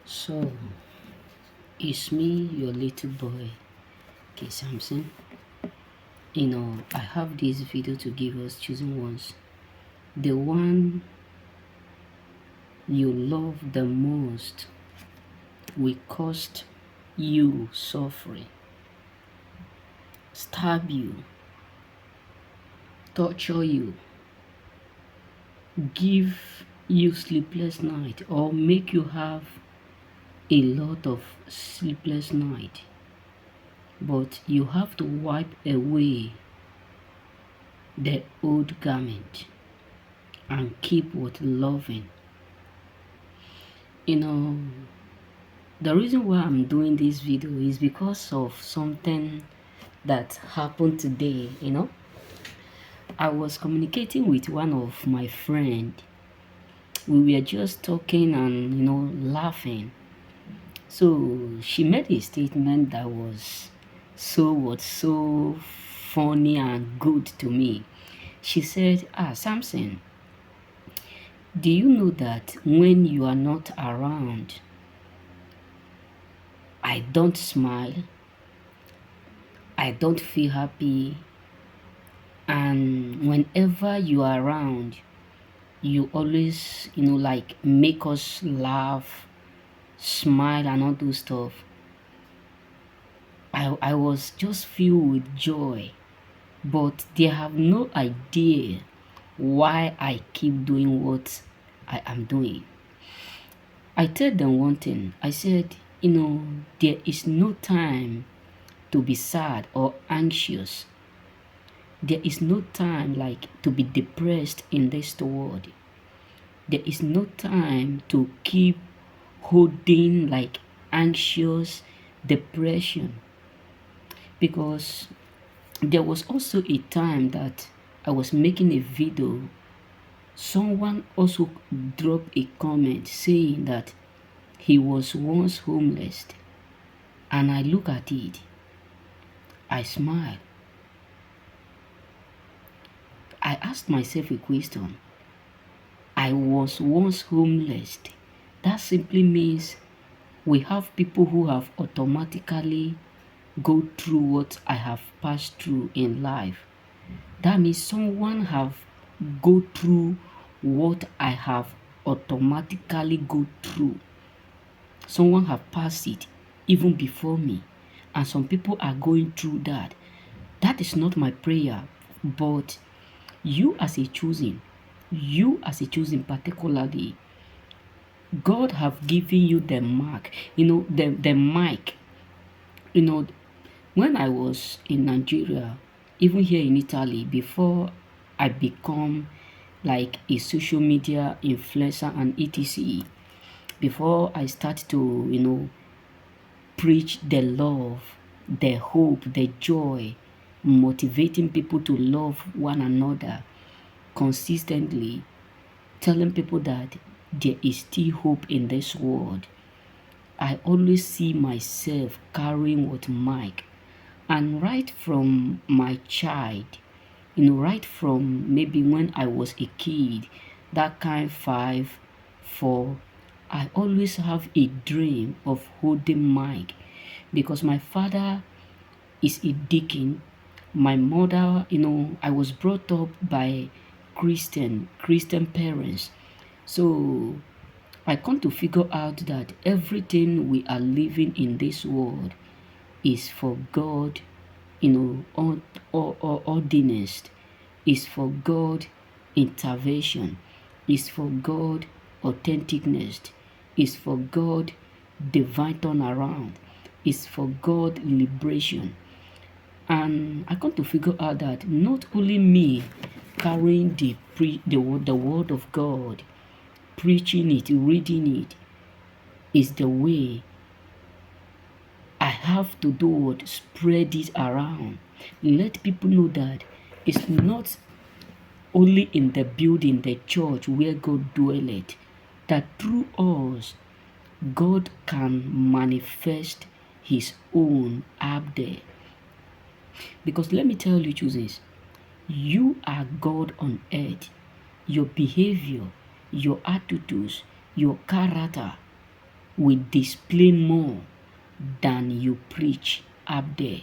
So, it's me, your little boy, K. Samson. I have this video to give us choosing ones. The one you love the most will cost you suffering, stab you, torture you, give you sleepless night, or make you have a lot of sleepless night. But you have to wipe away the old garment and keep what loving. You know, the reason why I'm doing this video is because of something that happened today. I was communicating with one of my friend. We were just talking and laughing. So she made a statement that was so funny and good to me. She said, Samson, do you know that when you are not around, I don't smile, I don't feel happy, and whenever you are around, you always, like make us laugh, smile, and all those stuff. I was just filled with joy, but they have no idea why I keep doing what I am doing. I told them one thing. I said, there is no time to be sad or anxious. There is no time like to be depressed in this world. There is no time to keep holding like anxious depression, because there was also a time that I was making a video. Someone also dropped a comment saying that he was once homeless, and I look at it, I smile. I asked myself a question. I was once homeless. That simply means we have people who have automatically go through what I have passed through in life. That means someone have go through what I have automatically go through. Someone have passed it even before me, and some people are going through that. That is not my prayer, but you as a choosing particularly, God have given you the mark, the mic. When I was in Nigeria, even here in Italy, before I become like a social media influencer and etc, before I start to preach the love, the hope, the joy, motivating people to love one another consistently, telling people that there is still hope in this world, I always see myself carrying what mic. And right from my child, right from maybe when I was a kid, that kind 5, 4, I always have a dream of holding mic, because my father is a deacon. My mother, I was brought up by Christian parents. So I come to figure out that everything we are living in this world is for God, ordinance, is for God intervention, is for God authenticness, is for God divine turnaround, is for God liberation. And I come to figure out that not only me carrying the word of God, preaching it, reading it, is the way. I have to do what? Spread it around. Let people know that it's not only in the building, the church where God dwelleth, that through us, God can manifest his own up there. Because let me tell you, choosers, you are God on earth. Your behavior, your attitudes, your character will display more than you preach up there.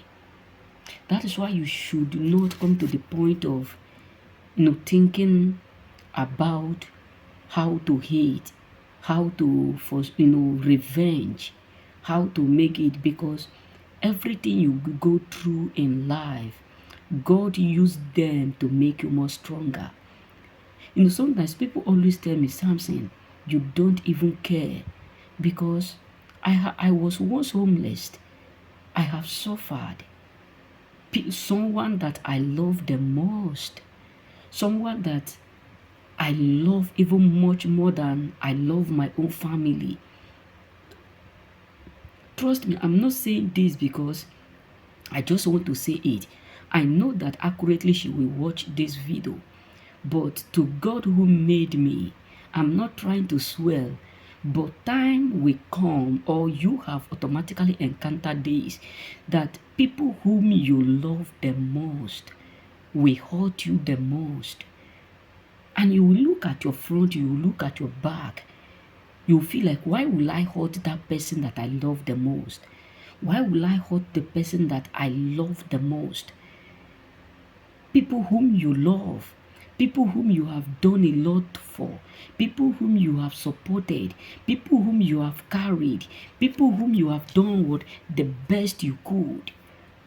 That is why you should not come to the point of thinking about how to hate, how to revenge, how to make it, because everything you go through in life, God used them to make you more stronger. Sometimes people always tell me, Samson, you don't even care, because I was once homeless. I have suffered. Someone that I love the most, someone that I love even much more than I love my own family. Trust me, I'm not saying this because I just want to say it. I know that accurately she will watch this video. But to God who made me, I'm not trying to swell, but time will come, or you have automatically encountered this, that people whom you love the most will hurt you the most. And you will look at your front, you will look at your back, you feel like, why will I hurt that person that I love the most? Why will I hurt the person that I love the most? People whom you love, people whom you have done a lot for, people whom you have supported, people whom you have carried, people whom you have done what the best you could,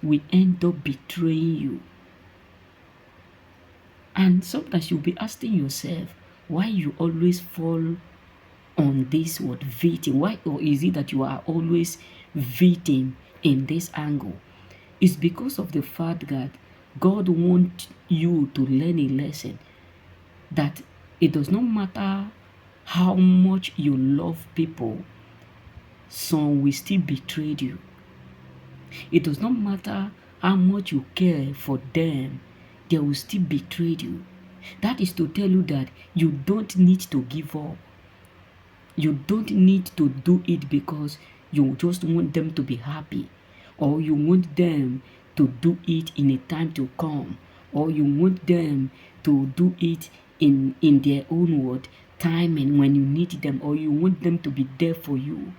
will end up betraying you. And sometimes you'll be asking yourself why you always fall on this word victim. Why, or is it that you are always victim in this angle? It's because of the fact that God wants you to learn a lesson that it does not matter how much you love people, some will still betray you. It does not matter how much you care for them, they will still betray you. That is to tell you that you don't need to give up. You don't need to do it because you just want them to be happy, or you want them to do it in a time to come, or you want them to do it in their own word time and when you need them, or you want them to be there for you.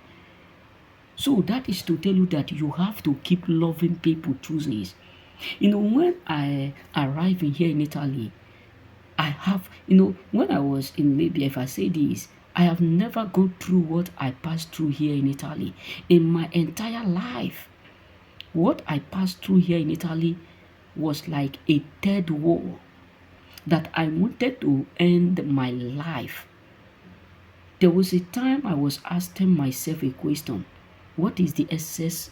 So that is to tell you that you have to keep loving people through this. When I arrived in here in Italy, I have, when I was in Libya, if I say this, I have never gone through what I passed through here in Italy in my entire life. What I passed through here in Italy was like a third war that I wanted to end my life. There was a time I was asking myself a question: what is the essence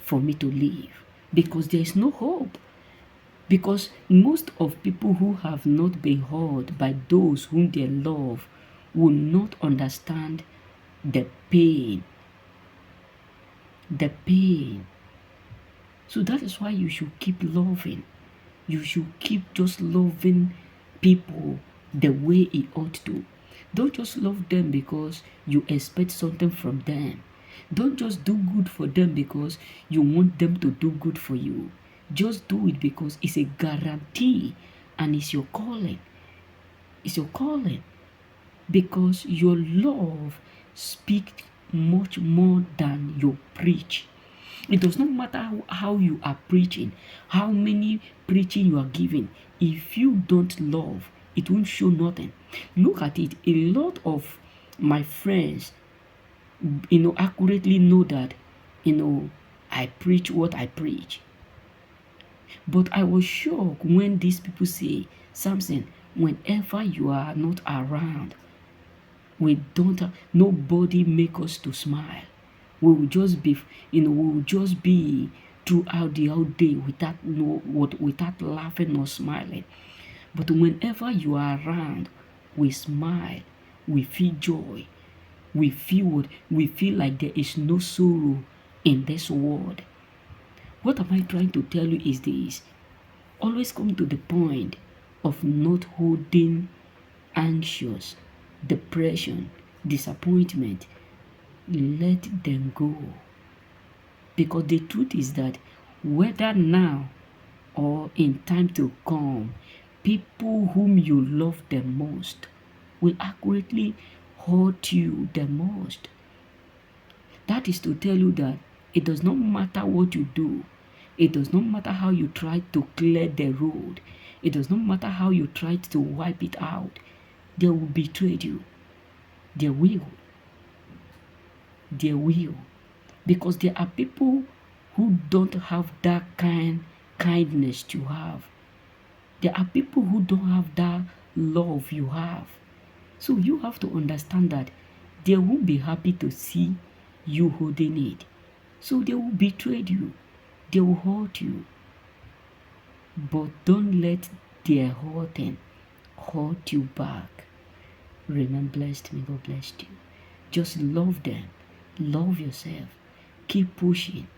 for me to live? Because there is no hope. Because most of people who have not been hurt by those whom they love will not understand the pain. The pain. So that is why you should keep loving. You should keep just loving people the way it ought to. Don't just love them because you expect something from them. Don't just do good for them because you want them to do good for you. Just do it because it's a guarantee and it's your calling. It's your calling. Because your love speaks much more than you preach. It does not matter how you are preaching, how many preaching you are giving. If you don't love, it won't show nothing. Look at it. A lot of my friends, accurately know that, I preach what I preach. But I was shocked when these people say, Samson, whenever you are not around, nobody make us to smile. We will just be throughout the whole day without laughing or smiling. But whenever you are around, we smile, we feel joy, we feel like there is no sorrow in this world. What am I trying to tell you is this: always come to the point of not holding anxious, depression, disappointment. Let them go. Because the truth is that whether now or in time to come, people whom you love the most will accurately hurt you the most. That is to tell you that it does not matter what you do. It does not matter how you try to clear the road. It does not matter how you try to wipe it out. They will betray you. They will. They will. Because there are people who don't have that kindness you have. There are people who don't have that love you have. So you have to understand that they won't be happy to see you holding it. So they will betray you. They will hurt you. But don't let their hurting hurt you back. Remain blessed. May God bless you. Just love them. Love yourself. Keep pushing.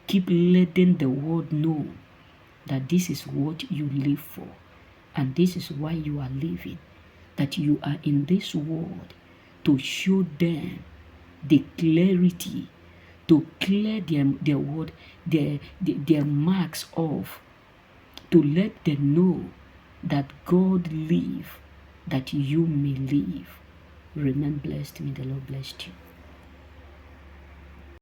Keep letting the world know that this is what you live for. And this is why you are living. That you are in this world to show them the clarity, to clear their word, their marks off, to let them know that God live, that you may live. Remain blessed. May the Lord bless you.